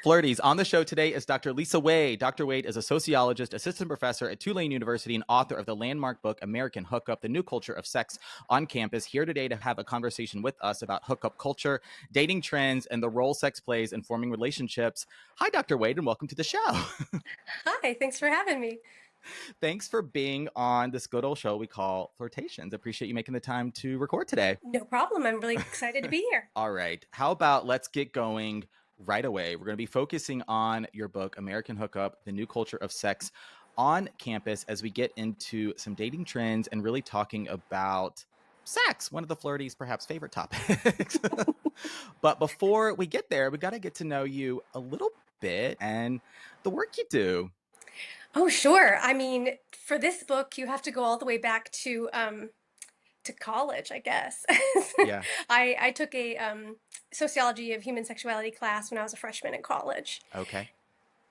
Flirties. On the show today is Dr. Lisa Wade. Dr. Wade is a sociologist, assistant professor at Tulane University, and author of the landmark book, American Hookup, The New Culture of Sex on Campus, here today to have a conversation with us about hookup culture, dating trends, and the role sex plays in forming relationships. Hi, Dr. Wade, and welcome to the show. Hi, thanks for having me. Thanks for being on this good old show we call Flirtations. Appreciate you making the time to record today. No problem. I'm really excited to be here. All right. How about let's get going right away. We're going to be focusing on your book, American Hookup, The New Culture of Sex on Campus, as we get into some dating trends and really talking about sex, one of the Flirties' perhaps favorite topics. But before we get there, we got to get to know you a little bit and the work you do. Oh, sure. I mean, for this book, you have to go all the way back to college, I guess. Yeah. I took a sociology of human sexuality class when I was a freshman in college, Okay.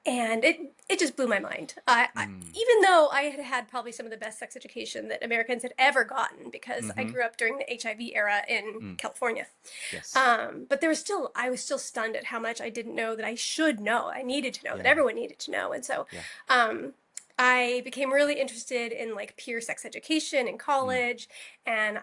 and it just blew my mind. Even though I had had probably some of the best sex education that Americans had ever gotten, because I grew up during the HIV era in California. Yes. But I was still stunned at how much I didn't know that I should know. I needed to know, that Yeah. everyone needed to know. And so I became really interested in like peer sex education in college, and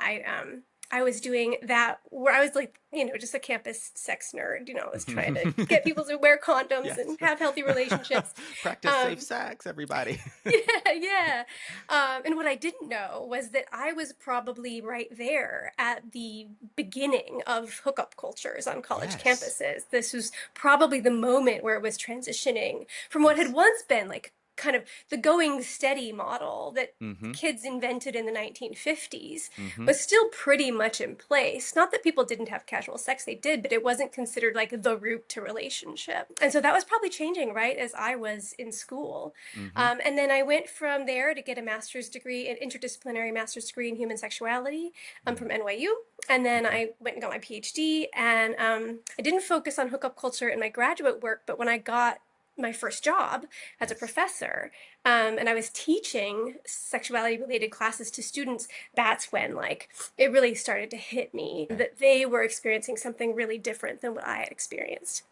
I was doing that where I was like, just a campus sex nerd. I was trying to get people to wear condoms Yes. and have healthy relationships. Practice safe sex, everybody. Yeah. And what I didn't know was that I was probably right there at the beginning of hookup cultures on college Yes. campuses. This was probably the moment where it was transitioning from what had once been like kind of the going steady model that kids invented in the 1950s was still pretty much in place. Not that people didn't have casual sex, they did, but it wasn't considered like the route to relationship. And so that was probably changing right as I was in school. And then I went from there to get a master's degree, an interdisciplinary master's degree in human sexuality from NYU. And then I went and got my PhD, and I didn't focus on hookup culture in my graduate work, but when I got my first job as a professor, and I was teaching sexuality related classes to students, that's when like it really started to hit me that they were experiencing something really different than what I had experienced.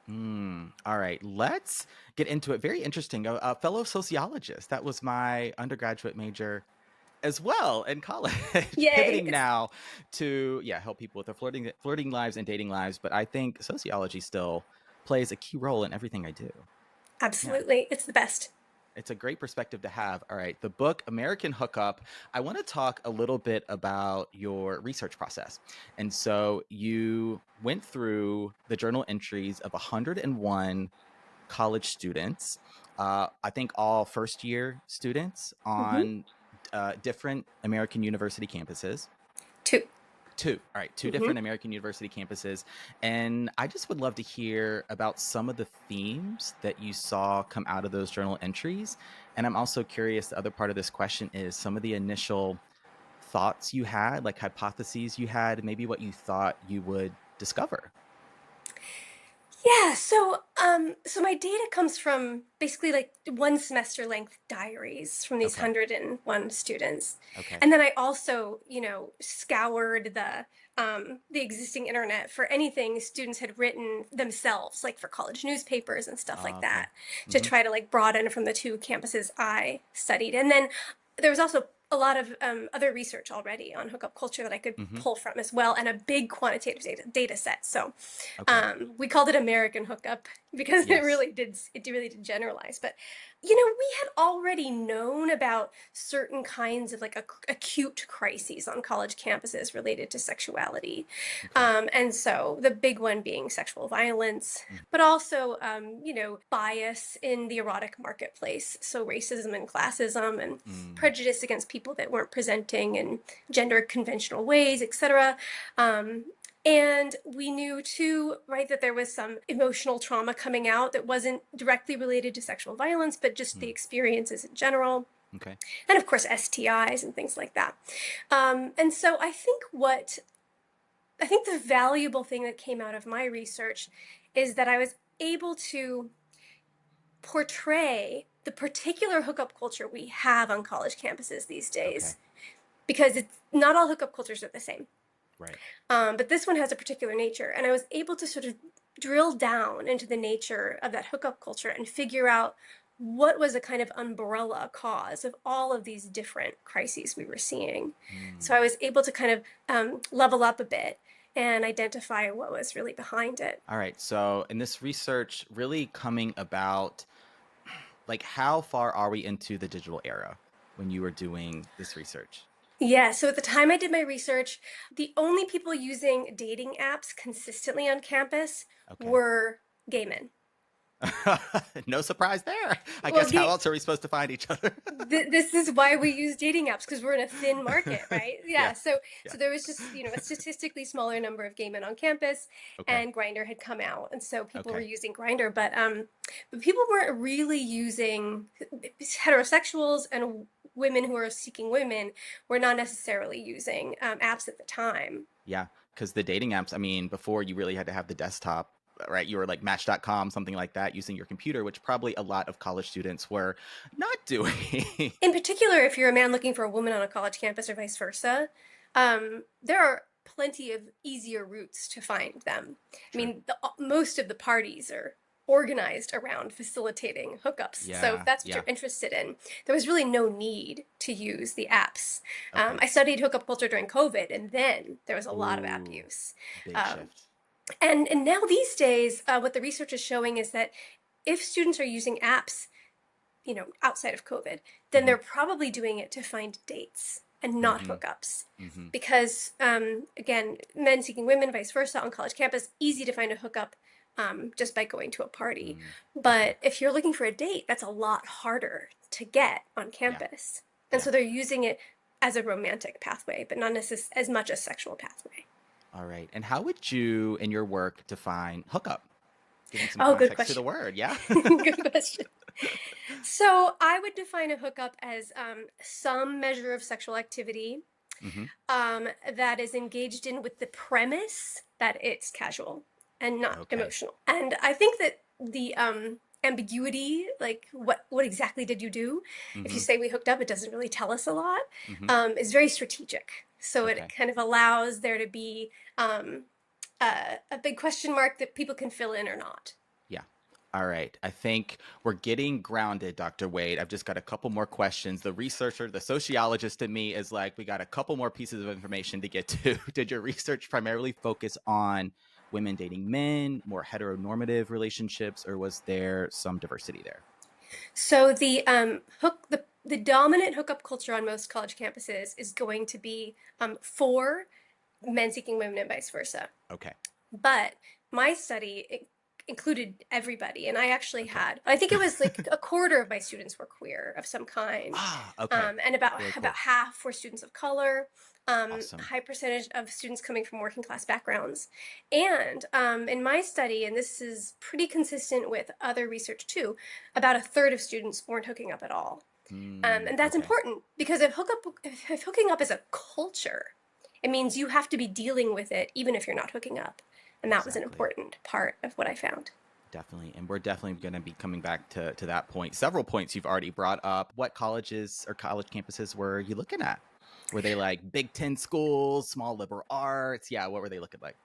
All right, let's get into it. Very interesting. A fellow sociologist. That was my undergraduate major as well in college. Yay. Pivoting now to help people with their flirting lives and dating lives. But I think sociology still plays a key role in everything I do. Absolutely. Yeah. It's the best. It's a great perspective to have. All right, the book, American Hookup. I want to talk a little bit about your research process. And so you went through the journal entries of 101 college students, I think all first year students on different American university campuses. Two. All right. Two different American university campuses. And I just would love to hear about some of the themes that you saw come out of those journal entries. And I'm also curious, the other part of this question is some of the initial thoughts you had, like hypotheses you had, maybe what you thought you would discover. Yeah, so my data comes from basically like 1 semester length diaries from these 101 students. Okay. And then I also, scoured the existing internet for anything students had written themselves, like for college newspapers and stuff like that, to try to like broaden from the 2 campuses I studied. And then there was also a lot of other research already on hookup culture that I could pull from as well, and a big quantitative data set. So we called it American Hookup because it really did generalize. But we had already known about certain kinds of like acute crises on college campuses related to sexuality, and so the big one being sexual violence, but also bias in the erotic marketplace, so racism and classism and prejudice against people that weren't presenting in gender conventional ways, etc. And we knew too, right, that there was some emotional trauma coming out that wasn't directly related to sexual violence, but just the experiences in general. Okay. And of course, STIs and things like that. And so I think the valuable thing that came out of my research is that I was able to portray the particular hookup culture we have on college campuses these days, because not all hookup cultures are the same. Right. But this one has a particular nature, and I was able to sort of drill down into the nature of that hookup culture and figure out what was a kind of umbrella cause of all of these different crises we were seeing. So Mm. I was able to kind of level up a bit and identify what was really behind it. All right. So, in this research really coming about, like, how far are we into the digital era when you were doing this research? Yeah, so at the time I did my research, the only people using dating apps consistently on campus Okay. were gay men. No surprise there. I Well, guess how else are we supposed to find each other? this is why we use dating apps, because we're in a thin market, right? Yeah. Yeah, so Yeah. there was just a statistically smaller number of gay men on campus, Okay. and Grinder had come out, and so people were Okay. using Grinder, but people weren't really using heterosexuals and women who are seeking women were not necessarily using apps at the time. Yeah. Because the dating apps, I mean, before you really had to have the desktop, right? You were like Match.com, something like that, using your computer, which probably a lot of college students were not doing. In particular, if you're a man looking for a woman on a college campus or vice versa, there are plenty of easier routes to find them. I True. mean, most of the parties are organized around facilitating hookups. So if Yeah. that's what Yeah. you're interested in, there was really no need to use the apps. Okay. I studied hookup culture during COVID, and then there was a lot of app Ooh, use. big Um, shift. and now these days, what the research is showing is that if students are using apps outside of COVID, then Mm-hmm. they're probably doing it to find dates and not Mm-hmm. hookups. Mm-hmm. Because, again, men seeking women, vice versa, on college campus, easy to find a hookup just by going to a party. Mm. Okay. But if you're looking for a date, that's a lot harder to get on Yeah. campus. And Yeah. so they're using it as a romantic pathway, but not necessarily as much a sexual pathway. All right. And how would you, in your work, define hookup? Give me some Oh, good context to the question. word. Yeah. Good question. So I would define a hookup as some measure of sexual activity Mm-hmm. that is engaged in with the premise that it's casual and not Okay. emotional. And I think that the ambiguity, like what exactly did you do? If you Mm-hmm. say we hooked up, it doesn't really tell us a lot. Mm-hmm. Is very strategic. So it Okay. kind of allows there to be a big question mark that people can fill in or not. Yeah. All right. I think we're getting grounded, Dr. Wade. I've just got a couple more questions. The researcher, the sociologist in me is like, we got a couple more pieces of information to get to. Did your research primarily focus on women dating men, more heteronormative relationships, or was there some diversity there? So the dominant hookup culture on most college campuses is going to be for men seeking women and vice versa. Okay. But my study included everybody, and I actually Okay. had, I think it was like a quarter of my students were queer of some kind, Ah, okay. and about Very about cool. half were students of color. Awesome. High percentage of students coming from working class backgrounds, and in my study, and this is pretty consistent with other research too, about a third of students weren't hooking up at all, Mm, and that's okay. important because if hooking up is a culture, it means you have to be dealing with it even if you're not hooking up. And that was an Exactly. important part of what I found. Definitely. And we're definitely going to be coming back to that point. Several points you've already brought up. What colleges or college campuses were you looking at? Were they like Big Ten schools, small liberal arts? Yeah, what were they looking like?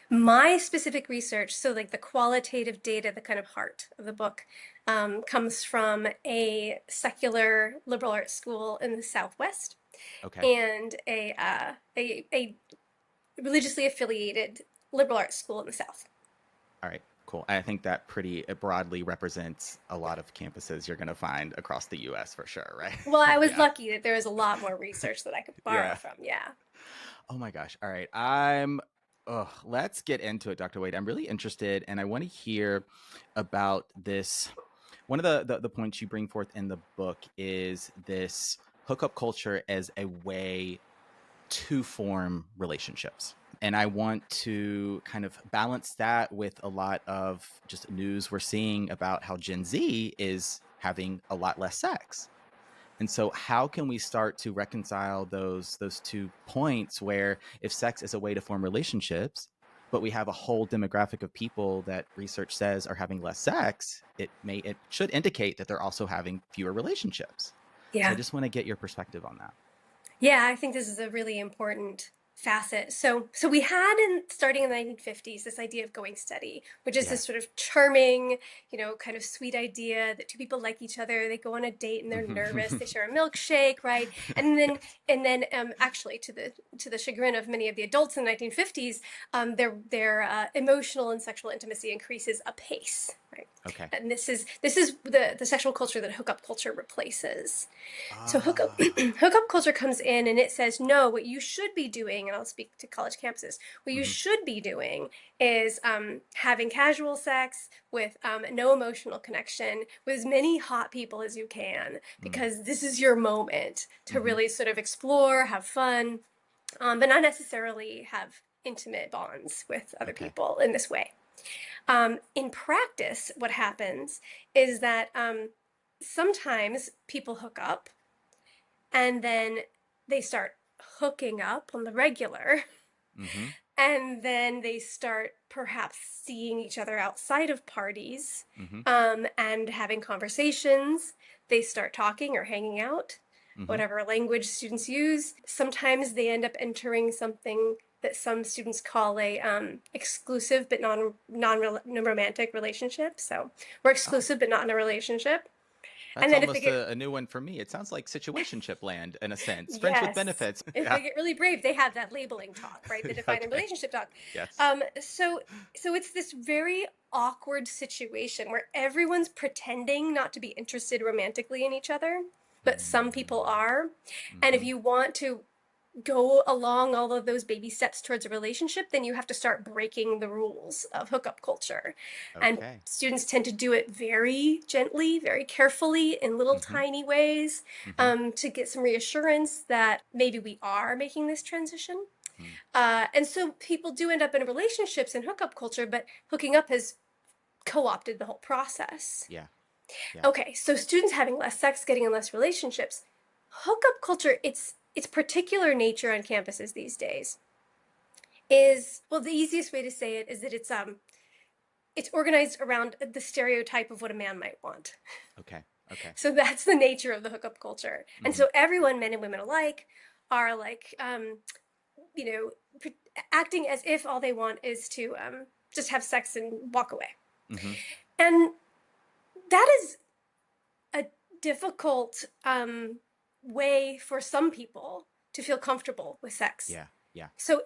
My specific research, so like the qualitative data, the kind of heart of the book, comes from a secular liberal arts school in the Southwest Okay. and a religiously affiliated liberal arts school in the South. All right. Cool. I think that pretty broadly represents a lot of campuses you're going to find across the US for sure, right? Well, I was Yeah. lucky that there was a lot more research that I could borrow Yeah. from. Yeah. Oh my gosh. All right. Let's get into it, Dr. Wade. I'm really interested and I want to hear about this. One of the points you bring forth in the book is this hookup culture as a way to form relationships. And I want to kind of balance that with a lot of just news we're seeing about how Gen Z is having a lot less sex. And so how can we start to reconcile those 2 points where if sex is a way to form relationships, but we have a whole demographic of people that research says are having less sex, it should indicate that they're also having fewer relationships. So I Yeah. just want to get your perspective on that. Yeah, I think this is a really important facet. So we had starting in the 1950s this idea of going steady, which is Yeah. this sort of charming, kind of sweet idea that two people like each other, they go on a date and they're nervous, they share a milkshake, right? And then actually to the chagrin of many of the adults in the 1950s, their emotional and sexual intimacy increases apace, right? Okay. And this is the sexual culture that hookup culture replaces. So hookup Ah. hookup culture comes in and it says, no, what you should be doing, and I'll speak to college campuses, what you Hmm. should be doing is having casual sex with no emotional connection with as many hot people as you can, because this is your moment to Mm-hmm. really sort of explore, have fun, but not necessarily have intimate bonds with other Okay. people in this way. In practice, what happens is that sometimes people hook up and then they start hooking up on the regular, Mm-hmm. and then they start perhaps seeing each other outside of parties, Mm-hmm. and having conversations. They start talking or hanging out, Mm-hmm. whatever language students use. Sometimes they end up entering something that some students call a exclusive but non romantic relationship. So we're Oh, exclusive but not in a relationship. And that's then if they almost get a new one for me. It sounds like situationship land in a sense. Friends with Yes. benefits. If Yeah. they get really brave, they have that labeling talk, right? The define the Okay. relationship talk. Yes. So it's this very awkward situation where everyone's pretending not to be interested romantically in each other, but some people are. And if Mm-hmm. you want to go along all of those baby steps towards a relationship, then you have to start breaking the rules of hookup culture. And Okay. students tend to do it very gently, very carefully, in little Mm-hmm. tiny ways, Mm-hmm. to get some reassurance that maybe we are making this transition. And so people do end up in relationships in hookup culture, but hooking up has co opted the whole process. Yeah. Yeah. Okay, so students having less sex, getting in less relationships. Hookup culture, its particular nature on campuses these days is, well, the easiest way to say it is that it's organized around the stereotype of what a man might want. Okay. Okay. So that's the nature of the hookup culture. And Mm-hmm. so everyone, men and women alike, are like you know acting as if all they want is to just have sex and walk away. Mm-hmm. And that is a difficult way for some people to feel comfortable with sex. Yeah. Yeah. So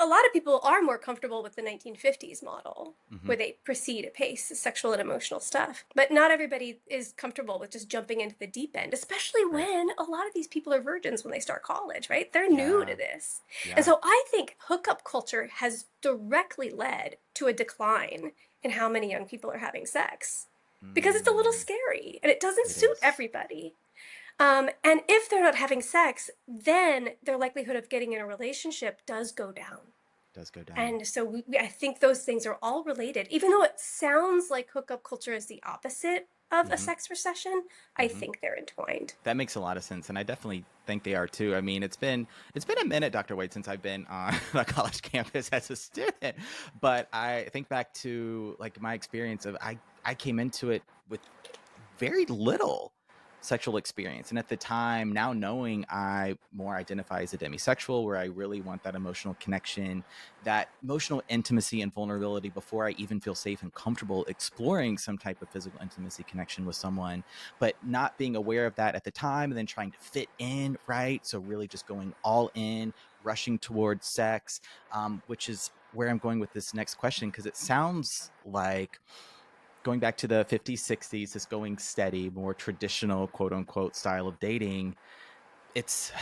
a lot of people are more comfortable with the 1950s model, Mm-hmm. where they proceed apace, sexual and emotional stuff. But not everybody is comfortable with just jumping into the deep end, especially Right. when a lot of these people are virgins when they start college, right? They're new to Yeah. this. And Yeah. so I think hookup culture has directly led to a decline in how many young people are having sex, because it's a little Mm, scary and it doesn't it suit is. everybody. And if they're not having sex, then their likelihood of getting in a relationship does go down. Does go down. And so I think those things are all related. Even though it sounds like hookup culture is the opposite of a Mm-hmm. sex recession, I Mm-hmm. think they're entwined. That makes a lot of sense, and I definitely think they are too. I mean, it's been a minute, Dr. Wade, since I've been on a college campus as a student, but I think back to like my experience of I came into it with very little sexual experience. And at the time, now knowing I more identify as a demisexual, where I really want that emotional connection, that emotional intimacy and vulnerability before I even feel safe and comfortable exploring some type of physical intimacy connection with someone, but not being aware of that at the time and then trying to fit in, right? So really just going all in, rushing towards sex, which is where I'm going with this next question, because it sounds like going back to the 50s, 60s, this going steady, more traditional, quote unquote, style of dating. It's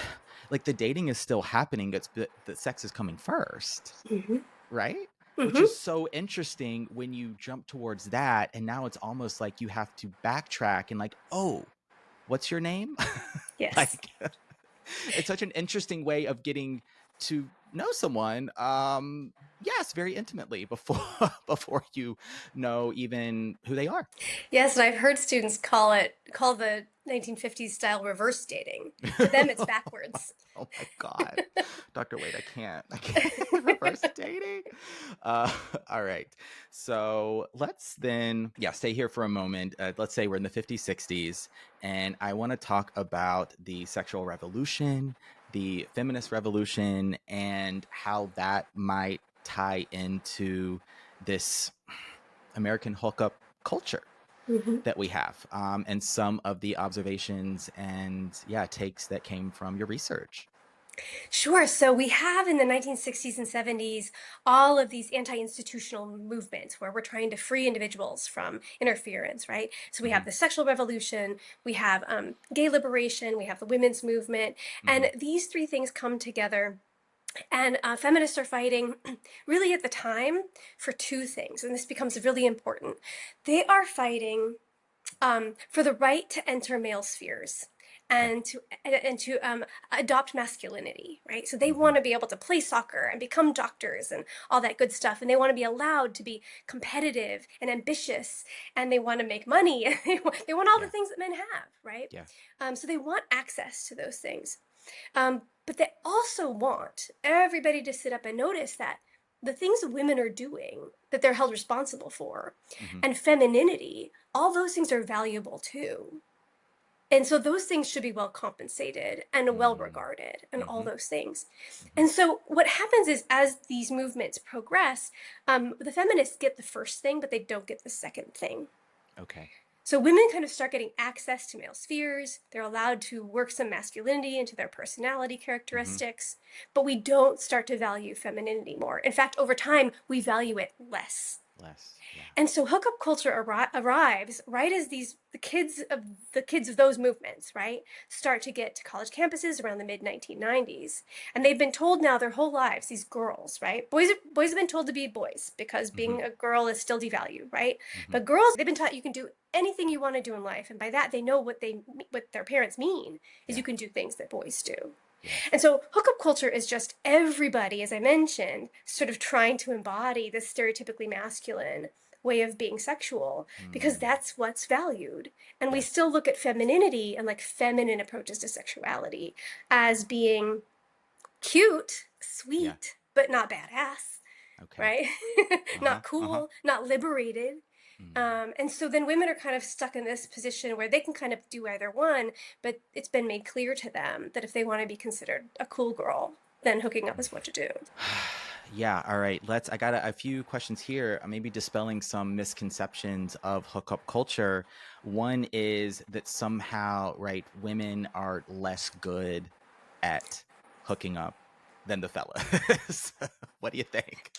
like the dating is still happening. It's the sex is coming first, Mm-hmm. right? Which Mm-hmm. is so interesting when you jump towards that. And now it's almost like you have to backtrack and like, oh, what's your name? Yes. Like, it's such an interesting way of getting to know someone, yes, very intimately before before you know even who they are. Yes, and I've heard students call the 1950s style reverse dating. For them, it's backwards. Oh my God. Dr. Wade, I can't reverse dating. Uh, all right. So let's then, yeah, stay here for a moment. Let's say we're in the 50s, 60s, and I want to talk about the sexual revolution, the feminist revolution and how that might tie into this American hookup culture that we have, and some of the observations and takes that came from your research. Sure. So we have in the 1960s and 70s all of these anti-institutional movements where we're trying to free individuals from interference, right? So we have the sexual revolution, we have gay liberation, we have the women's movement, and these three things come together. And feminists are fighting really at the time for two things, and this becomes really important. They are fighting for the right to enter male spheres and to adopt masculinity, right? So they want to be able to play soccer and become doctors and all that good stuff, and they want to be allowed to be competitive and ambitious, and they want to make money, and they want all the things that men have, right? So they want access to those things, but they also want everybody to sit up and notice that the things that women are doing that they're held responsible for, and femininity, all those things are valuable too. And so those things should be well compensated and well regarded and all those things. And so what happens is as these movements progress, the feminists get the first thing, but they don't get the second thing. Okay. So women kind of start getting access to male spheres. They're allowed to work some masculinity into their personality characteristics, but we don't start to value femininity more. In fact, over time, we value it less. And so hookup culture arrives right as the kids of those movements, right, start to get to college campuses around the mid 1990s, and they've been told now their whole lives, these girls, right, boys have been told to be boys because being a girl is still devalued, right, but girls, they've been taught you can do anything you want to do in life, and by that they know what their parents mean is you can do things that boys do. And so hookup culture is just everybody, as I mentioned, sort of trying to embody this stereotypically masculine way of being sexual because that's what's valued. And we still look at femininity and like feminine approaches to sexuality as being cute, sweet, but not badass, right? Not cool, not liberated. And so then women are kind of stuck in this position where they can kind of do either one, but it's been made clear to them that if they want to be considered a cool girl, then hooking up is what to do. All right. I got a few questions here, maybe dispelling some misconceptions of hookup culture. One is that somehow, right, women are less good at hooking up than the fellas. What do you think?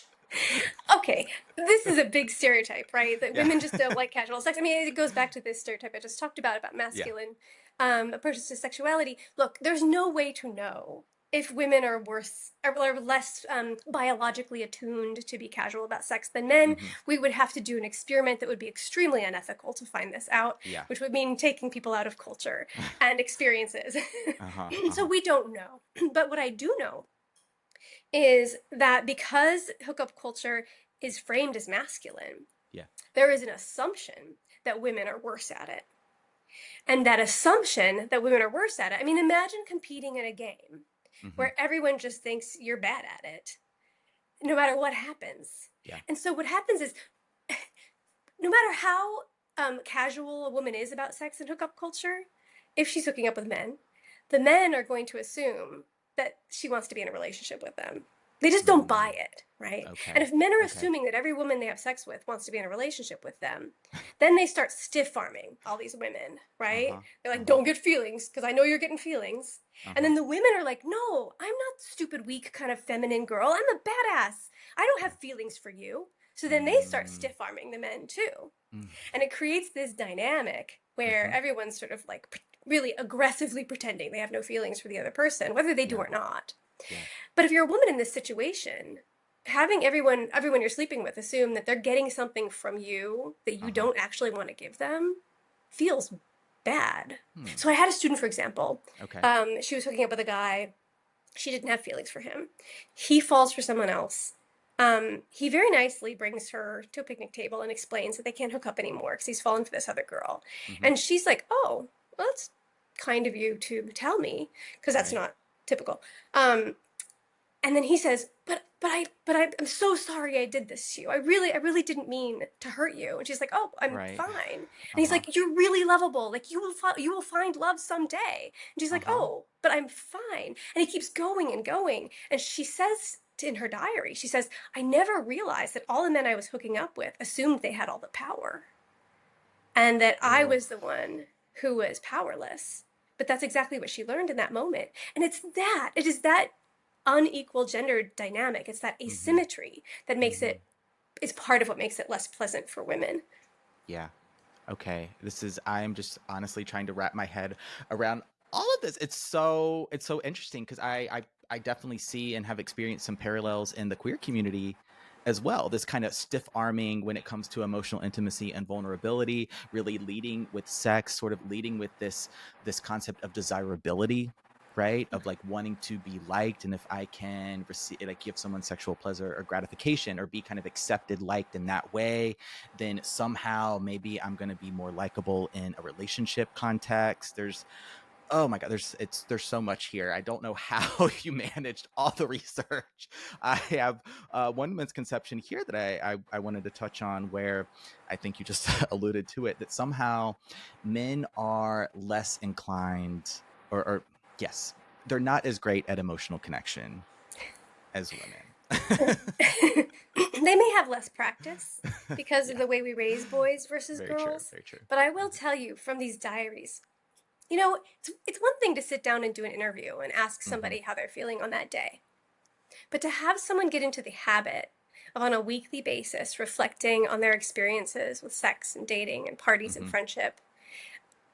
Okay, this is a big stereotype, right? That women just don't like casual sex. I mean, it goes back to this stereotype I just talked about masculine approaches to sexuality. Look, there's no way to know if women are less biologically attuned to be casual about sex than men. We would have to do an experiment that would be extremely unethical to find this out, which would mean taking people out of culture and experiences. So we don't know. But what I do know is that because hookup culture is framed as masculine, there is an assumption that women are worse at it. And that assumption that women are worse at it, I mean, imagine competing in a game where everyone just thinks you're bad at it, no matter what happens. And so what happens is, no matter how casual a woman is about sex and hookup culture, if she's hooking up with men, the men are going to assume that she wants to be in a relationship with them. They just don't buy it, right? And if men are assuming that every woman they have sex with wants to be in a relationship with them, then they start stiff-arming all these women, right? They're like, don't get feelings, because I know you're getting feelings. And then the women are like, no, I'm not stupid, weak, kind of feminine girl. I'm a badass. I don't have feelings for you. So then they start stiff-arming the men too. And it creates this dynamic where everyone's sort of like really aggressively pretending they have no feelings for the other person, whether they do or not. But if you're a woman in this situation, having everyone you're sleeping with assume that they're getting something from you that you don't actually want to give them feels bad. So I had a student, for example, she was hooking up with a guy. She didn't have feelings for him. He falls for someone else. He very nicely brings her to a picnic table and explains that they can't hook up anymore because he's fallen for this other girl. And she's like, oh, well, that's kind of you to tell me, because that's not typical. And then he says, I'm so sorry I did this to you. I really didn't mean to hurt you. And she's like, oh, I'm Right. fine. And he's Uh-huh. like, you're really lovable. Like you will find love someday. And she's like, Uh-huh. oh, but I'm fine. And he keeps going and going. And she says in her diary, she says, I never realized that all the men I was hooking up with assumed they had all the power and that I Oh. was the one who was powerless. But that's exactly what she learned in that moment. And it is that unequal gender dynamic. It's that Mm-hmm. asymmetry that makes Mm-hmm. it, is part of what makes it less pleasant for women. Yeah. Okay. I'm just honestly trying to wrap my head around all of this. It's so interesting because I definitely see and have experienced some parallels in the queer community as well. This kind of stiff arming when it comes to emotional intimacy and vulnerability, really leading with sex, sort of leading with this concept of desirability, right? Of like wanting to be liked, and if I can receive, like, give someone sexual pleasure or gratification or be kind of accepted, liked in that way, then somehow maybe I'm going to be more likable in a relationship context. There's Oh my god, there's so much here. I don't know how you managed all the research. I have one misconception here that I wanted to touch on, where I think you just alluded to it, that somehow men are less inclined, or yes, they're not as great at emotional connection as women. They may have less practice because of Yeah, the way we raise boys versus very true, girls. very true. But I will tell you from these diaries, it's one thing to sit down and do an interview and ask Hmm. somebody how they're feeling on that day. But to have someone get into the habit of on a weekly basis reflecting on their experiences with sex and dating and parties and Hmm. friendship,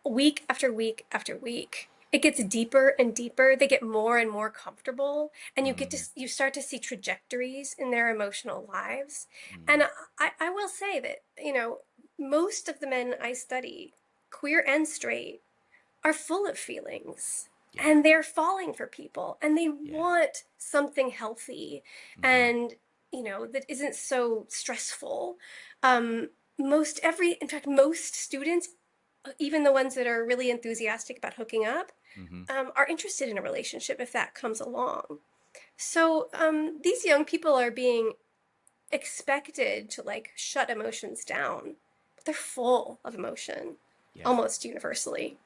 week after week after week, it gets deeper and deeper. They get more and more comfortable, and Hmm. you start to see trajectories in their emotional lives. And Hmm. I will say that, most of the men I study, queer and straight, are full of feelings, Yeah, and they're falling for people, and they yeah. want something healthy Hmm. and, that isn't so stressful. In fact, most students, even the ones that are really enthusiastic about hooking up, Hmm. are interested in a relationship if that comes along. So these young people are being expected to like shut emotions down, but they're full of emotion Yeah, almost universally,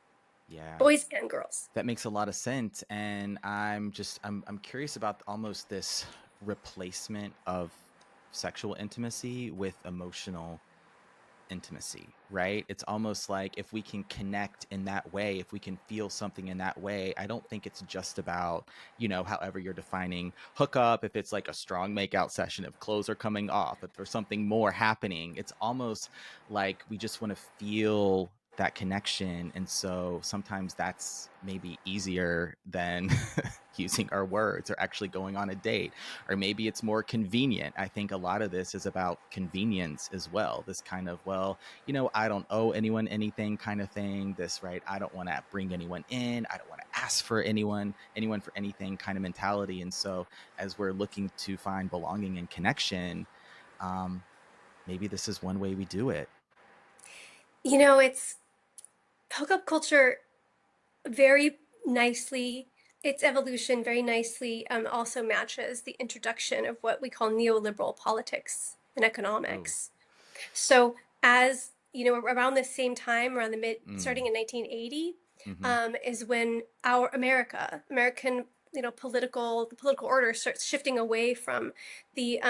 yeah. boys and girls. That makes a lot of sense, and I'm curious about almost this replacement of sexual intimacy with emotional intimacy, right? It's almost like if we can connect in that way, if we can feel something in that way, I don't think it's just about, however you're defining hookup, if it's like a strong makeout session, if clothes are coming off, if there's something more happening. It's almost like we just want to feel that connection. And so sometimes that's maybe easier than using our words or actually going on a date, or maybe it's more convenient. I think a lot of this is about convenience as well. This kind of, well, I don't owe anyone anything kind of thing. This, right? I don't want to bring anyone in. I don't want to ask for anyone for anything kind of mentality. And so as we're looking to find belonging and connection, um, maybe this is one way we do it. It's hookup culture very nicely, its evolution very nicely also matches the introduction of what we call neoliberal politics and Oh. economics. So, as around the same time, around Mm. starting in 1980, Mm-hmm. is when our American, the political order starts shifting away from the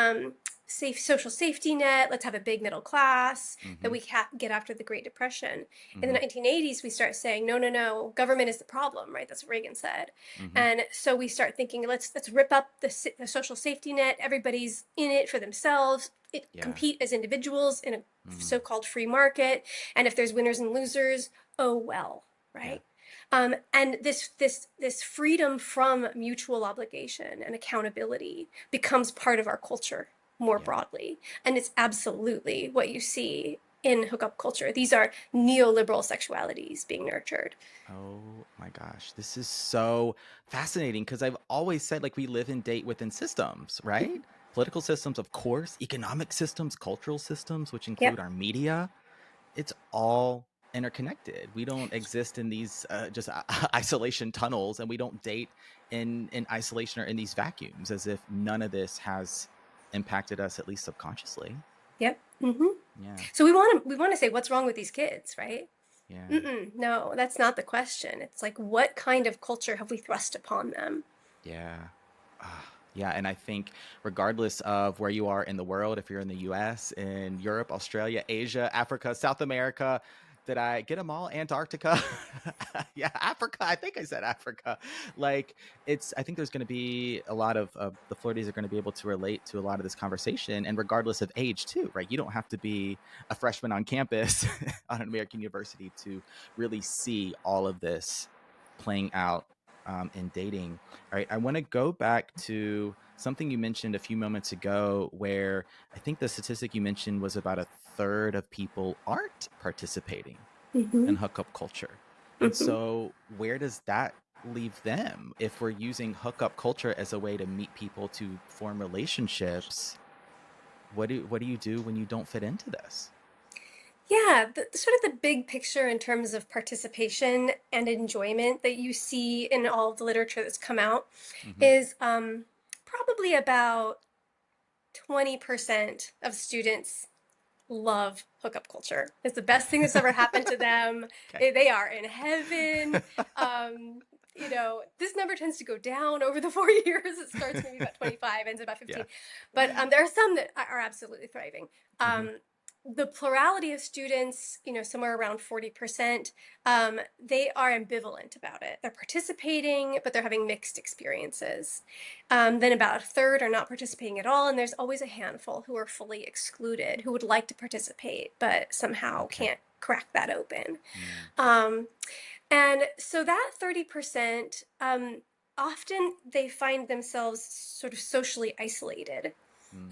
safe social safety net. Let's have a big middle class that Mm-hmm. we get after the Great Depression. In the Mm-hmm. 1980s, we start saying, no, no, no, government is the problem, right? That's what Reagan said. Mm-hmm. And so we start thinking, let's rip up the social safety net. Everybody's in it for themselves. Yeah. Compete as individuals in a Mm. so-called free market, and if there's winners and losers, oh well, Yeah. right? And this freedom from mutual obligation and accountability becomes part of our culture more Yeah. broadly, and it's absolutely what you see in hookup culture. These are neoliberal sexualities being nurtured. Oh my gosh, this is so fascinating because I've always said, like, we live and date within systems, right? Political systems, of course, economic systems, cultural systems, which include Yep. our media. It's all interconnected. We don't exist in these just isolation tunnels, and we don't date in isolation or in these vacuums, as if none of this has impacted us, at least subconsciously. Yep. Mm-hmm. Yeah. So we want to say, what's wrong with these kids, right? Yeah. No, that's not the question. It's like, what kind of culture have we thrust upon them? Yeah. Yeah. And I think, regardless of where you are in the world, if you're in the US, in Europe, Australia, Asia, Africa, South America, did I get them all? Antarctica? Yeah, Africa. I think I said Africa. Like, I think there's going to be a lot of the Flirties are going to be able to relate to a lot of this conversation, and regardless of age, too, right? You don't have to be a freshman on campus on an American university to really see all of this playing out in dating. All right, I want to go back to something you mentioned a few moments ago, where I think the statistic you mentioned was about a third of people aren't participating Mm-hmm. in hookup culture. And Mm-hmm. so, where does that leave them if we're using hookup culture as a way to meet people to form relationships? What do you do when you don't fit into this? Yeah, sort of the big picture in terms of participation and enjoyment that you see in all of the literature that's come out Hmm. is probably about 20% of students love hookup culture. It's the best thing that's ever happened to them. Okay. They are in heaven. Um, this number tends to go down over the 4 years. It starts maybe about 25, ends at about Yeah. 15. But there are some that are absolutely thriving. Hmm. The plurality of students, somewhere around 40%, they are ambivalent about it. They're participating, but they're having mixed experiences. Then about a third are not participating at all, and there's always a handful who are fully excluded, who would like to participate, but somehow Okay. can't crack that open. Mm. Um, and so that 30%, often they find themselves sort of socially isolated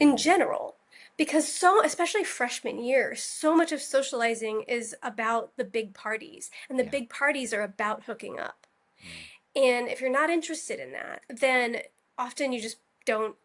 in Mm. general, because especially freshman year, so much of socializing is about the big parties, and the Yeah. big parties are about hooking up. Mm. And if you're not interested in that, then often you just don't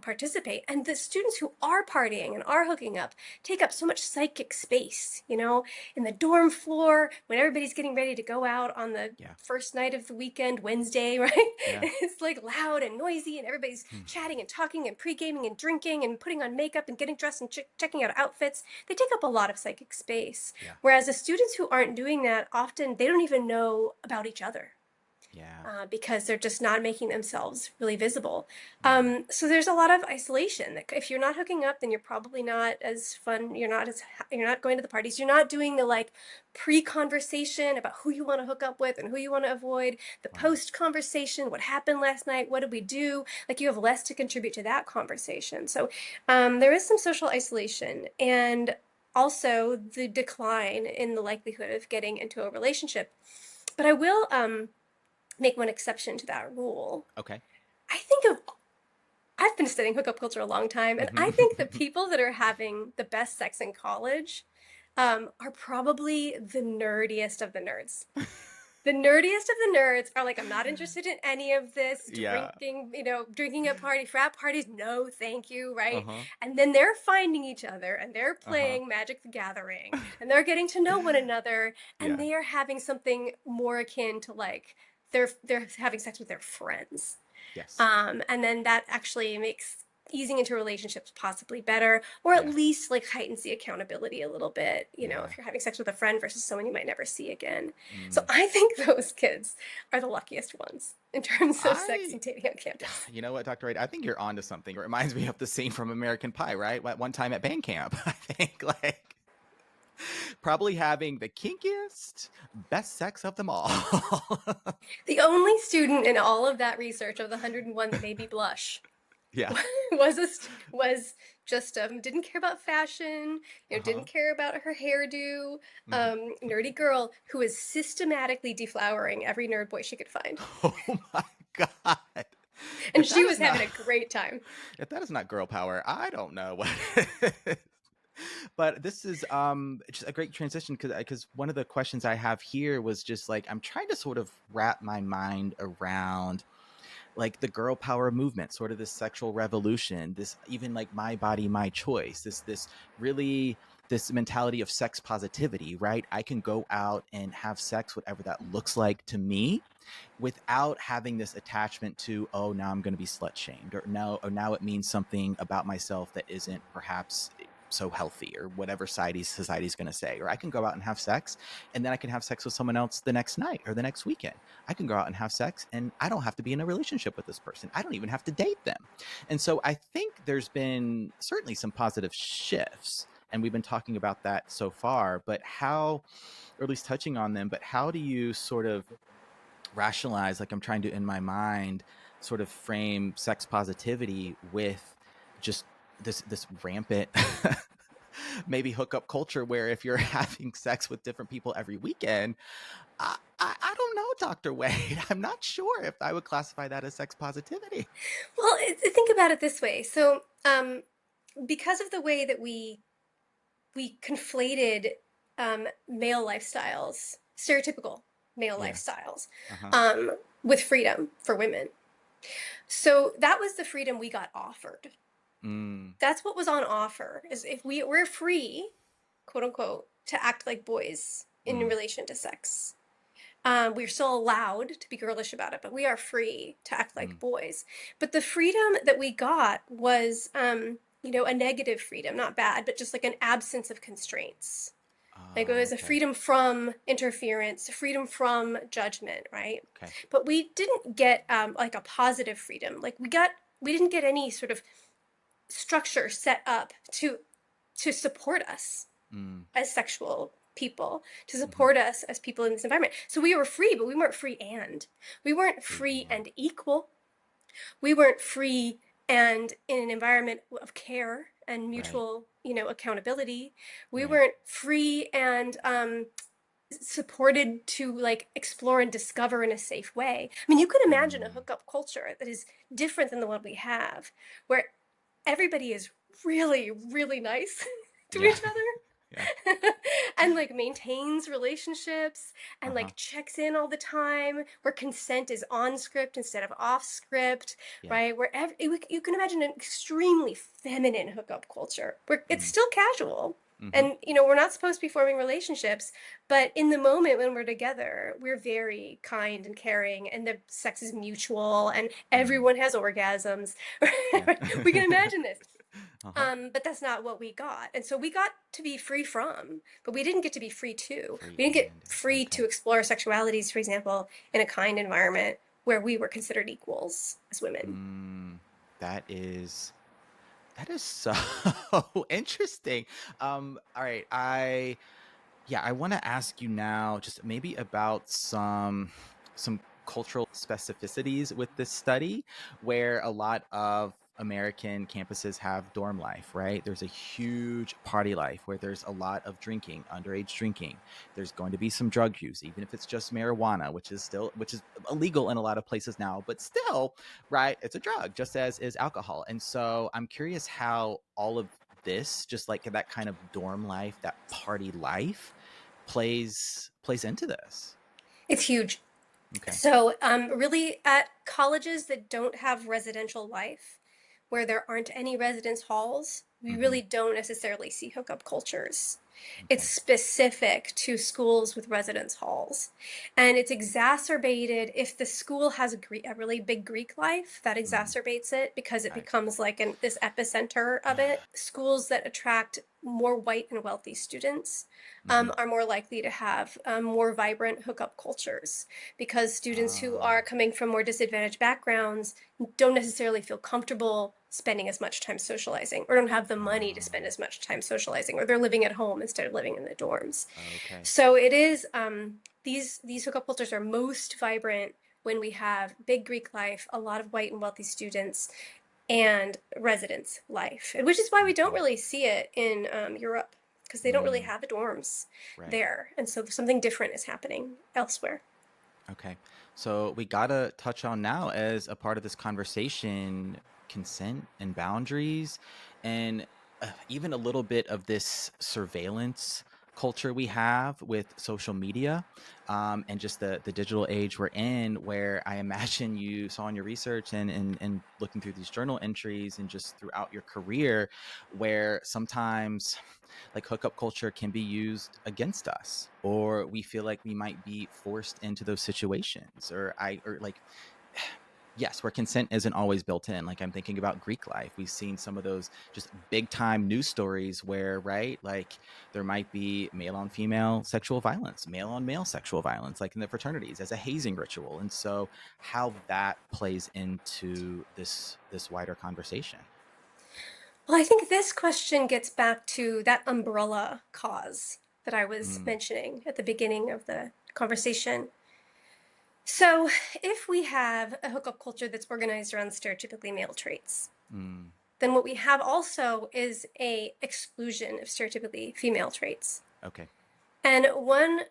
participate. And the students who are partying and are hooking up take up so much psychic space, in the dorm floor when everybody's getting ready to go out on the Yeah. first night of the weekend, Wednesday, right? Yeah. It's like loud and noisy, and everybody's Hmm. chatting and talking and pre-gaming and drinking and putting on makeup and getting dressed and checking out outfits. They take up a lot of psychic space. Yeah. Whereas the students who aren't doing that, often they don't even know about each other, Yeah. because they're just not making themselves really visible. Mm. So there's a lot of isolation. That if you're not hooking up, then you're probably not as fun. You're not going to the parties. You're not doing the like pre-conversation about who you want to hook up with and who you want to avoid. The Wow. post-conversation, what happened last night? What did we do? Like, you have less to contribute to that conversation. So there is some social isolation, and also the decline in the likelihood of getting into a relationship. But I will make one exception to that rule. Okay. I think of I've been studying hookup culture a long time, and I think the Hmm. people that are having the best sex in college are probably the nerdiest of the nerds. The nerdiest of the nerds are like, I'm not interested in any of this Yeah. drinking at frat parties. No, thank you, right? Uh-huh. And then they're finding each other, and they're Uh-huh. playing Magic the Gathering, and they're getting to know one another, and Yeah. they are having something more akin to like they're having sex with their friends. Yes. And then that actually makes easing into relationships possibly better, or at Yeah. least like heightens the accountability a little bit, Yeah. if you're having sex with a friend versus someone you might never see again. So Mm. I think those kids are the luckiest ones in terms of sex I, and dating on campus. you know what, Dr. Wright? I think you're onto something. It reminds me of the scene from American Pie, right? One time at band camp, I think, like, probably having the kinkiest, best sex of them all. The only student in all of that research of the 101 that made me blush Yeah. was just didn't care about fashion, Uh-huh. didn't care about her hairdo, Hmm. nerdy girl who was systematically deflowering every nerd boy she could find, Oh my God. and If she that was is not having a great time. if that is not girl power, I don't know what is. But this is just a great transition, because one of the questions I have here was just like, I'm trying to sort of wrap my mind around like the girl power movement, sort of this sexual revolution, this even like my body, my choice, this really this mentality of sex positivity, right? I can go out and have sex, whatever that looks like to me, without having this attachment to, oh, now I'm going to be slut shamed, or now it means something about myself that isn't perhaps so healthy, or whatever society's going to say. Or I can go out and have sex, and then I can have sex with someone else the next night or the next weekend. I can go out and have sex, and I don't have to be in a relationship with this person. I don't even have to date them. And so I think there's been certainly some positive shifts, and we've been talking about that so far, but how, or at least touching on them, but how do you sort of rationalize, like I'm trying to, in my mind, sort of frame sex positivity with just this rampant maybe hookup culture, where if you're having sex with different people every weekend, I don't know, Dr. Wade. I'm not sure if I would classify that as sex positivity. Well, think about it this way. So, because of the way that we conflated male lifestyles, stereotypical male Yeah. lifestyles, Uh-huh. with freedom for women. So that was the freedom we got offered. That's what was on offer, is if we're free, quote unquote, to act like boys in relation to sex. We're still allowed to be girlish about it, but we are free to act like boys. But the freedom that we got was, a negative freedom, not bad, but just like an absence of constraints. Like it was a Okay. freedom from interference, freedom from judgment, right? Okay. But we didn't get like a positive freedom. Like we didn't get any sort of structure set up to support us as sexual people, to support us as people in this environment. So we were free, but we weren't free and. We weren't free and equal. We weren't free and in an environment of care and mutual, accountability. We weren't free and supported to like explore and discover in a safe way. I mean, you could imagine a hookup culture that is different than the one we have, where everybody is really, really nice to Yeah. each other. Yeah. And like maintains relationships and Uh-huh. like checks in all the time, where consent is on script instead of off script, Yeah. right? You can imagine an extremely feminine hookup culture where it's still casual. And we're not supposed to be forming relationships, but in the moment when we're together, we're very kind and caring, and the sex is mutual, and everyone has orgasms. Yeah. We can imagine this. Uh-huh. But that's not what we got. And so we got to be free from, but we didn't get to be free to. Free We didn't get and free okay. to explore sexualities, for example, in a kind environment where we were considered equals as women. That is so interesting. All right. I want to ask you now just maybe about some cultural specificities with this study, where a lot of American campuses have dorm life, right? There's a huge party life where there's a lot of drinking, underage drinking. There's going to be some drug use, even if it's just marijuana, which is illegal in a lot of places now, but still, right? It's a drug, just as is alcohol. And so I'm curious how all of this, just like that kind of dorm life, that party life, plays into this. It's huge. Okay. So, really, at colleges that don't have residential life, where there aren't any residence halls, we really don't necessarily see hookup cultures. It's Okay. specific to schools with residence halls. And it's exacerbated if the school has a really big Greek life, that exacerbates it because it Right. becomes like this epicenter of it. Schools that attract more white and wealthy students are more likely to have more vibrant hookup cultures, because students who are coming from more disadvantaged backgrounds don't necessarily feel comfortable spending as much time socializing, or don't have the money to spend as much time socializing, or they're living at home instead of living in the dorms. Okay. So it is, these hookup cultures are most vibrant when we have big Greek life, a lot of white and wealthy students, and residence life, which is why we don't really see it in Europe, because they don't really have dorms there. And so something different is happening elsewhere. Okay. So we got to touch on now, as a part of this conversation, consent and boundaries, and even a little bit of this surveillance culture we have with social media, and just the digital age we're in, where I imagine you saw in your research and looking through these journal entries and just throughout your career, where sometimes like hookup culture can be used against us, or we feel like we might be forced into those situations, or like yes, where consent isn't always built in. Like I'm thinking about Greek life. We've seen some of those just big time news stories where, right, like there might be male on female sexual violence, male on male sexual violence, like in the fraternities as a hazing ritual. And so how that plays into this wider conversation. Well, I think this question gets back to that umbrella cause that I was Mm, mentioning at the beginning of the conversation. So, if we have a hookup culture that's organized around stereotypically male traits, mm, then what we have also is a exclusion of stereotypically female traits. okay. And one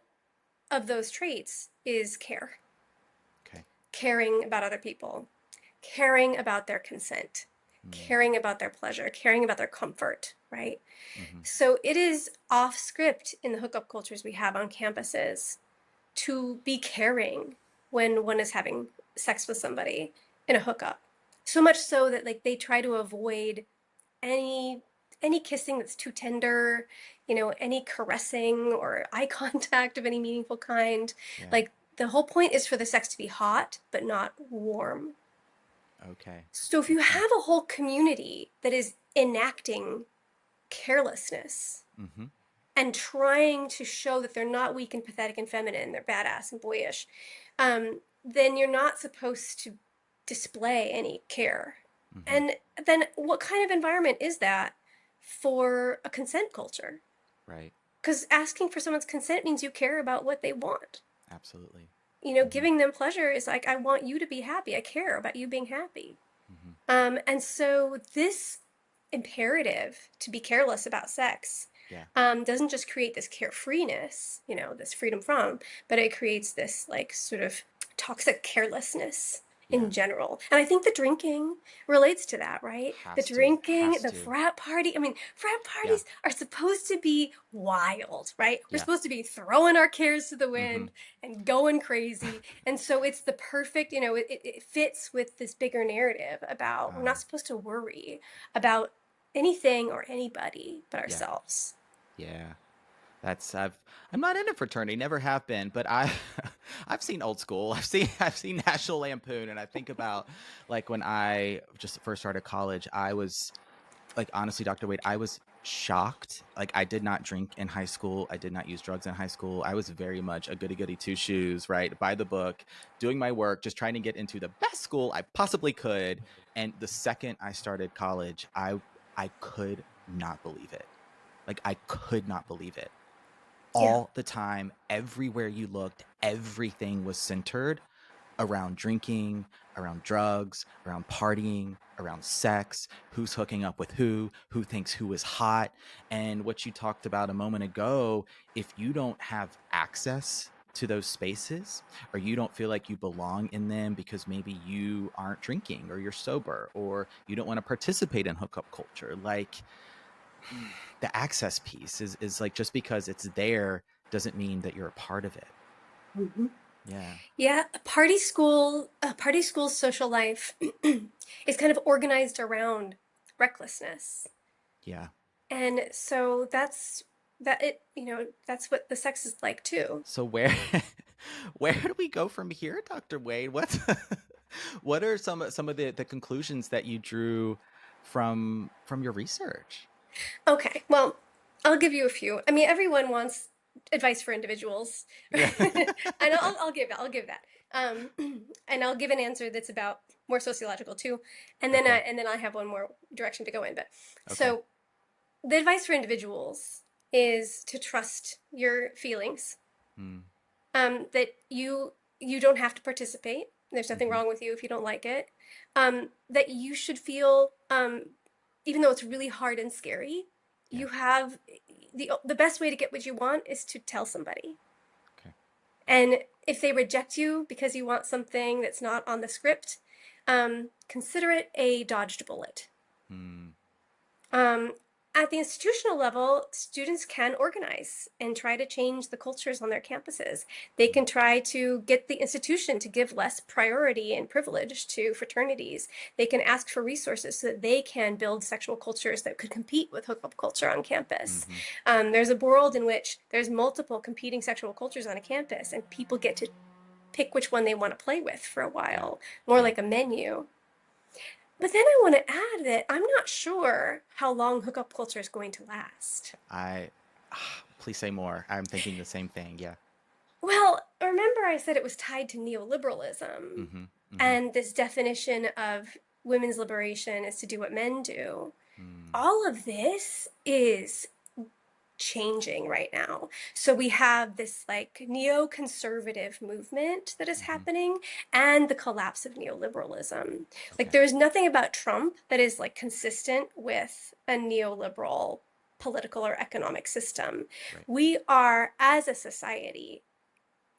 of those traits is care. Okay. Caring about other people, caring about their consent, Mm, caring about their pleasure, caring about their comfort, right? mm-hmm. So it is off script in the hookup cultures we have on campuses to be caring when one is having sex with somebody in a hookup. So much so that like they try to avoid any any kissing that's too tender, any caressing or eye contact of any meaningful kind. Yeah. Like the whole point is for the sex to be hot but not warm. Okay. So if you Okay. have a whole community that is enacting carelessness Mm-hmm. and trying to show that they're not weak and pathetic and feminine, they're badass and boyish, then you're not supposed to display any care. Mm-hmm. And then what kind of environment is that for a consent culture? Right. Because asking for someone's consent means you care about what they want. Absolutely. Mm-hmm. Giving them pleasure is like, I want you to be happy. I care about you being happy. Mm-hmm. And so this imperative to be careless about sex Yeah. doesn't just create this carefreeness, this freedom from, but it creates this like sort of toxic carelessness Yeah. in general. And I think the drinking relates to that, right? The Has to. drinking, Has the to. frat party. I mean, frat Yeah. parties are supposed to be wild, right? We're Yeah. supposed to be throwing our cares to the Mm-hmm. wind and going crazy. And so it's the perfect, it fits with this bigger narrative about we're Uh, not supposed to worry about anything or anybody but yeah. ourselves. Yeah. I'm not in a fraternity, never have been, but I I've seen old school. I've seen National Lampoon, and I think about like when I just first started college, I was like, honestly, Dr. Wade, I was shocked. Like I did not drink in high school. I did not use drugs in high school. I was very much a goody goody two shoes, right? By the book, doing my work, just trying to get into the best school I possibly could. And the second I started college, I could not believe it. Like I could not believe it. Yeah. All the time, everywhere you looked, everything was centered around drinking, around drugs, around partying, around sex, who's hooking up with who thinks who is hot. And what you talked about a moment ago, if you don't have access to those spaces, or you don't feel like you belong in them because maybe you aren't drinking or you're sober or you don't want to participate in hookup culture, like the access piece is like, just because it's there doesn't mean that you're a part of it. Mm-hmm. Yeah. Yeah, a party school's social life is kind of organized around recklessness. Yeah. And so that's what the sex is like too. So where where do we go from here, Dr. Wade? What are some of the conclusions that you drew from your research? Okay, well, I'll give you a few. I mean, everyone wants advice for individuals, Yeah. and I'll give that. Um, and I'll give an answer that's about more sociological too, Okay. and then I have one more direction to go in. But Okay. so the advice for individuals is to trust your feelings. Mm. That you don't have to participate. There's nothing Mm-hmm. wrong with you if you don't like it. That you should feel, even though it's really hard and scary, Yeah. you have the best way to get what you want is to tell somebody. Okay. And if they reject you because you want something that's not on the script, consider it a dodged bullet. Mm. Um, At the institutional level, students can organize and try to change the cultures on their campuses. They can try to get the institution to give less priority and privilege to fraternities. They can ask for resources so that they can build sexual cultures that could compete with hookup culture on campus. Mm-hmm. There's a world in which there's multiple competing sexual cultures on a campus, and people get to pick which one they want to play with for a Yeah. while, more Yeah. like a menu. But then I want to add that I'm not sure how long hookup culture is going to last. I Please say more. I'm thinking the same thing. Yeah. Well, remember I said it was tied to neoliberalism, Mm-hmm. Mm-hmm. and this definition of women's liberation is to do what men do. Mm. All of this is changing right now. So we have this like neoconservative movement that is Mm-hmm. happening and the collapse of neoliberalism. Like Okay. there's nothing about Trump that is like consistent with a neoliberal political or economic system. Right. We are, as a society,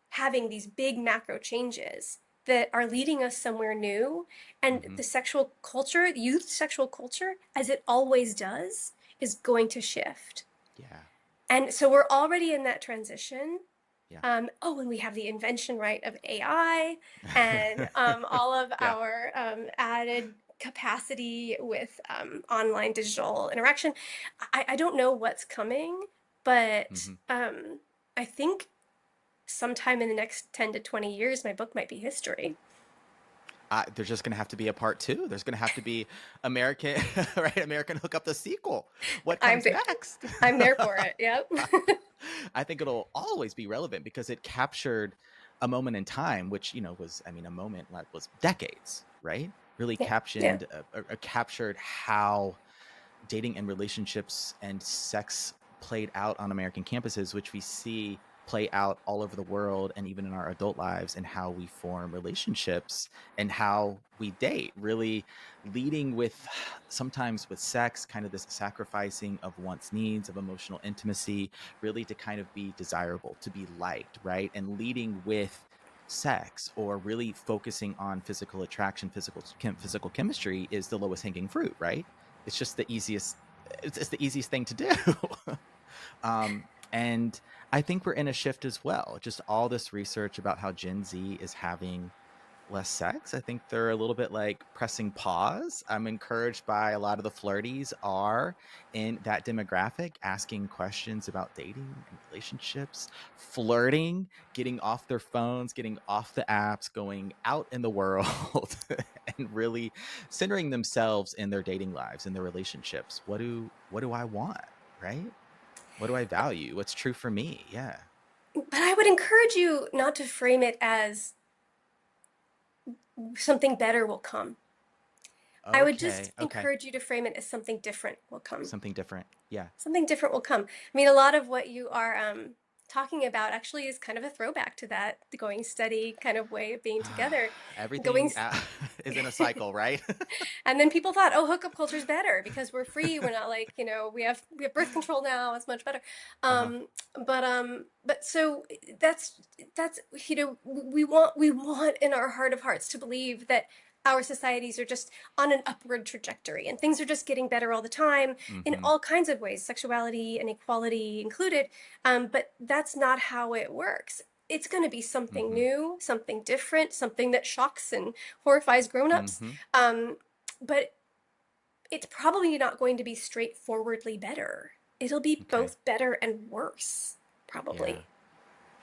having these big macro changes that are leading us somewhere new. And Mm-hmm. the sexual culture, youth sexual culture, as it always does, is going to shift. Yeah. And so we're already in that transition. Yeah. And we have the invention, right, of AI and all of Yeah. our added capacity with online digital interaction. I don't know what's coming, but Mm-hmm. I think sometime in the next 10 to 20 years, my book might be history. There's just gonna have to be a part two. There's gonna have to be American, right? American Hookup the sequel. What I'm comes next? I'm there for it. Yep. I think it'll always be relevant because it captured a moment in time, which was, I mean, a moment that was decades, right? Really Yeah. Yeah. captured how dating and relationships and sex played out on American campuses, which we see play out all over the world and even in our adult lives, and how we form relationships and how we date, really leading with sometimes with sex, kind of this sacrificing of one's needs of emotional intimacy, really to kind of be desirable, to be liked, right? And leading with sex, or really focusing on physical attraction, physical chemistry, is the lowest hanging fruit, right? It's just the easiest. It's the easiest thing to do. And I think we're in a shift as well. Just all this research about how Gen Z is having less sex. I think they're a little bit like pressing pause. I'm encouraged by a lot of the flirties are in that demographic, asking questions about dating and relationships, flirting, getting off their phones, getting off the apps, going out in the world and really centering themselves in their dating lives, in their relationships. What do I want? Right? What do I value? What's true for me? Yeah. But I would encourage you not to frame it as something better will come. I would Okay. just Okay. encourage you to frame it as something different will come. Something different. Yeah. Something different will come. I mean, a lot of what you are talking about actually is kind of a throwback to that going steady kind of way of being together. Going, Everything is in a cycle, right? and then people thought, oh, hookup culture is better because we're free. We're not like, we have birth control now. It's much better. Uh-huh. But so that's we want in our heart of hearts to believe that our societies are just on an upward trajectory and things are just getting better all the time in Mm-hmm. all kinds of ways, sexuality and equality included. But that's not how it works. It's going to be something Mm-hmm. new, something different, something that shocks and horrifies grown-ups. Mm-hmm. Um, but it's probably not going to be straightforwardly better. It'll be Okay. both better and worse, Yeah. probably.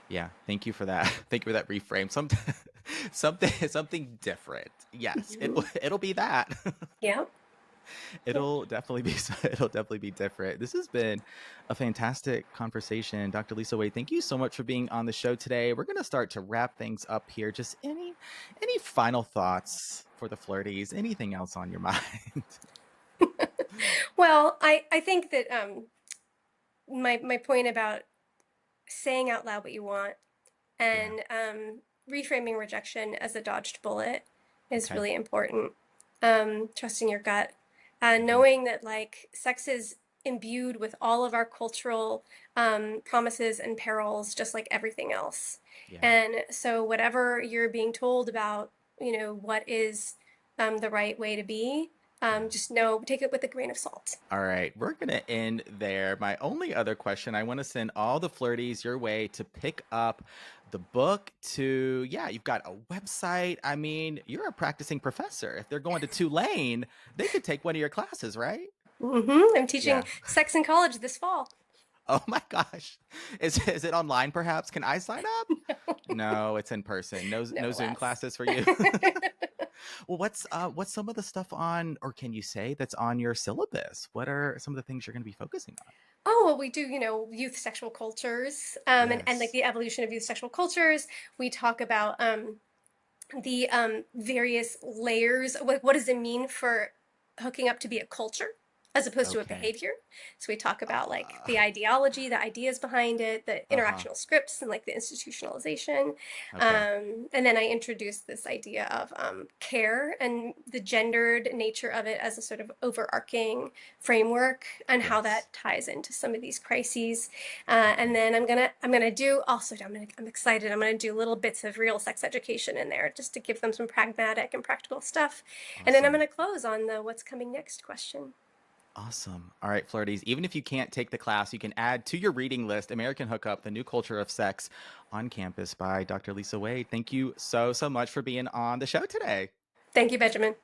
Yeah. Thank you for that. Thank you for that reframe. Something different. Yes. Hmm. It'll be that. Yeah. Yeah. It'll definitely be different. This has been a fantastic conversation. Dr. Lisa Wade, thank you so much for being on the show today. We're going to start to wrap things up here. Just any final thoughts for the flirties? Anything else on your mind? Well, I think that my point about saying out loud what you want Yeah. and reframing rejection as a dodged bullet is Okay. really important. Trusting your gut, Hmm. knowing that like sex is imbued with all of our cultural promises and perils, just like everything else. Yeah. And so, whatever you're being told about, what is the right way to be, Yeah. Just take it with a grain of salt. All right, we're going to end there. My only other question, I want to send all the flirties your way to pick up the book yeah, you've got a website. I mean, you're a practicing professor. If they're going to Tulane, they could take one of your classes, right? I'm teaching Yeah. sex in college this fall. Oh my gosh. Is it online perhaps? Can I sign up? No, it's in person. No, No Zoom alas. classes for you. Well, what's some of the stuff on, or can you say that's on your syllabus? What are some of the things you're going to be focusing on? Oh, well, we do, youth sexual cultures, and like Yes. the evolution of youth sexual cultures. We talk about the various layers. What does it mean for hooking up to be a culture as opposed to a Okay. behavior? So we talk about like Uh, the ideology, the ideas behind it, the uh-huh. interactional scripts, and like the institutionalization. Okay. And then I introduced this idea of care and the gendered nature of it as a sort of overarching framework, and how Yes. that ties into some of these crises. And Okay. then I'm excited. I'm gonna do little bits of real sex education in there just to give them some pragmatic and practical stuff. And then I'm Awesome. gonna close on the what's coming next question. Awesome. All right, flirties. Even if you can't take the class, you can add to your reading list American Hookup, The New Culture of Sex on Campus by Dr. Lisa Wade. Thank you so much for being on the show today. Thank you, Benjamin.